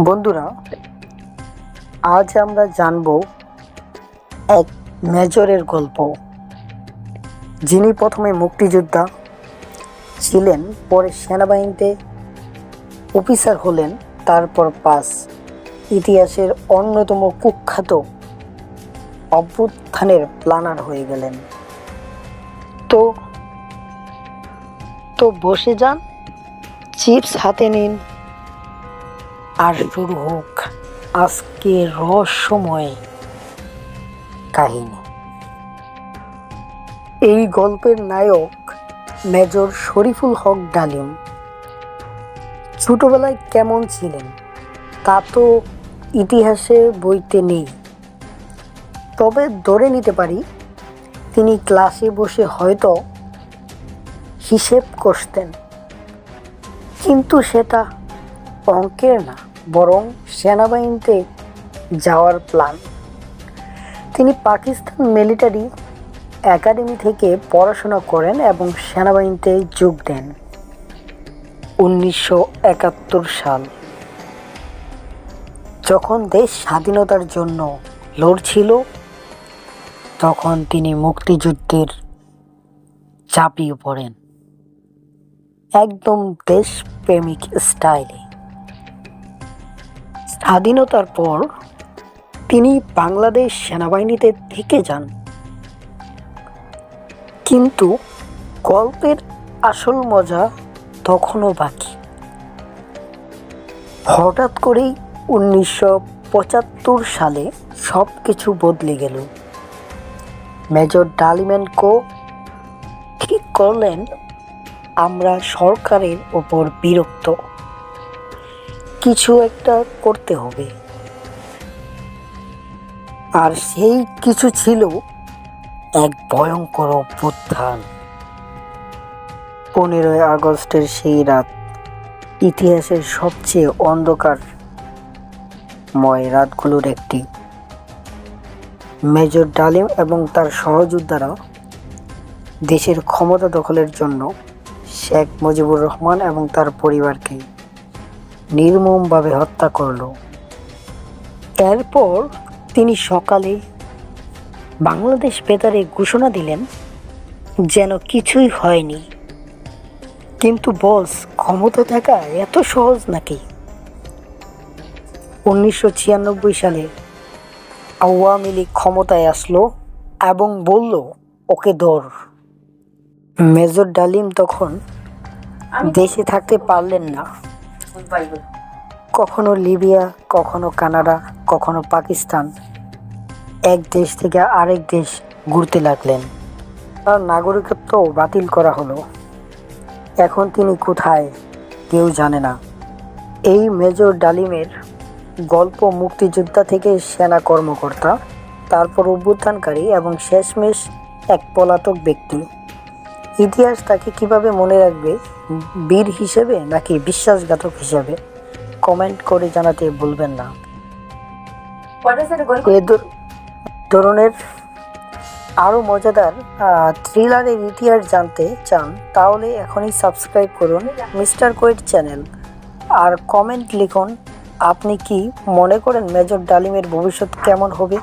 বন্ধুরা, আজ আমরা জানব এক মেজরের গল্প, যিনি প্রথমে মুক্তিযোদ্ধা ছিলেন, পরে সেনাবাহিনীতে অফিসার হলেন, তারপর ইতিহাসের অন্যতম কুখ্যাত অভ্যুত্থানের প্ল্যানার হয়ে গেলেন। তো বসে যান, চিপস হাতে নিন, আর শুরু হোক আজকের রহস্যময় কাহিনী। এই গল্পের নায়ক মেজর শরীফুল হক ডালিম ছোটবেলায় কেমন ছিলেন তা তো ইতিহাসের বইতে নেই, তবে ধরে নিতে পারি তিনি ক্লাসে বসে হয়তো হিসেব কষতেন, কিন্তু সেটা অঙ্কের না, বরং সেনাবাহিনীতে যাওয়ার প্ল্যান। তিনি পাকিস্তান মিলিটারি একাডেমি থেকে পড়াশোনা করেন এবং সেনাবাহিনীতে যোগ দেন 1971 সাল। যখন দেশ স্বাধীনতার জন্য লড়ছিল, তখন তিনি মুক্তিযুদ্ধের ঝাঁপিয়ে পড়েন, একদম দেশপ্রেমিক স্টাইলে। স্বাধীনতার পর তিনি বাংলাদেশ সেনাবাহিনীতে থেকে যান, কিন্তু গল্পের আসল মজা তখনও বাকি। হঠাৎ করেই 1975 সালে সব কিছু বদলে গেল। মেজর ডালিম এন্ড কো ঠিক করলেন, আমরা সরকারের ওপর বিরক্ত, কিছু একটা করতে হবে। আর সেই কিছু ছিল এক ভয়ঙ্কর অভ্যুত্থান। 15ই আগস্টের সেই রাত ইতিহাসের সবচেয়ে অন্ধকারময় রাতগুলোর একটি। মেজর ডালিম এবং তার সহযোদ্ধারা দেশের ক্ষমতা দখলের জন্য শেখ মুজিবুর রহমান এবং তার পরিবারকে নির্মমভাবে হত্যা করল। এরপর তিনি সকালে বাংলাদেশ বেতারে ঘোষণা দিলেন যেন কিছুই হয়নি। কিন্তু বস, ক্ষমতা থাকা এত সহজ নাকি? 1996 সালে আওয়ামী লীগ ক্ষমতায় আসলো এবং বলল, ওকে ধর। মেজর ডালিম তখন দেশে থাকতে পারলেন না। কখনো লিবিয়া, কখনো কানাডা, কখনো পাকিস্তান, এক দেশ থেকে আরেক দেশ ঘুরতে লাগলেন। তার নাগরিকত্ব বাতিল করা হলো। এখন তিনি কোথায় কেউ জানে না। এই মেজর ডালিমের গল্প মুক্তিযোদ্ধা থেকে সেনা কর্মকর্তা, তারপর অভ্যুত্থানকারী এবং শেষমেশ এক পলাতক ব্যক্তি। ইতিহাস তাকে কিভাবে মনে রাখবে, বীর হিসেবে নাকি বিশ্বাসঘাতক হিসেবে? কমেন্ট করে জানাতে ভুলবেন না। এ ধরনের আরও মজাদার থ্রিলারের ইতিহাস জানতে চান তাহলে এখনই সাবস্ক্রাইব করুন মিস্টার কোয়েট চ্যানেল, আর কমেন্ট লিখুন আপনি কি মনে করেন মেজর ডালিমের ভবিষ্যৎ কেমন হবে।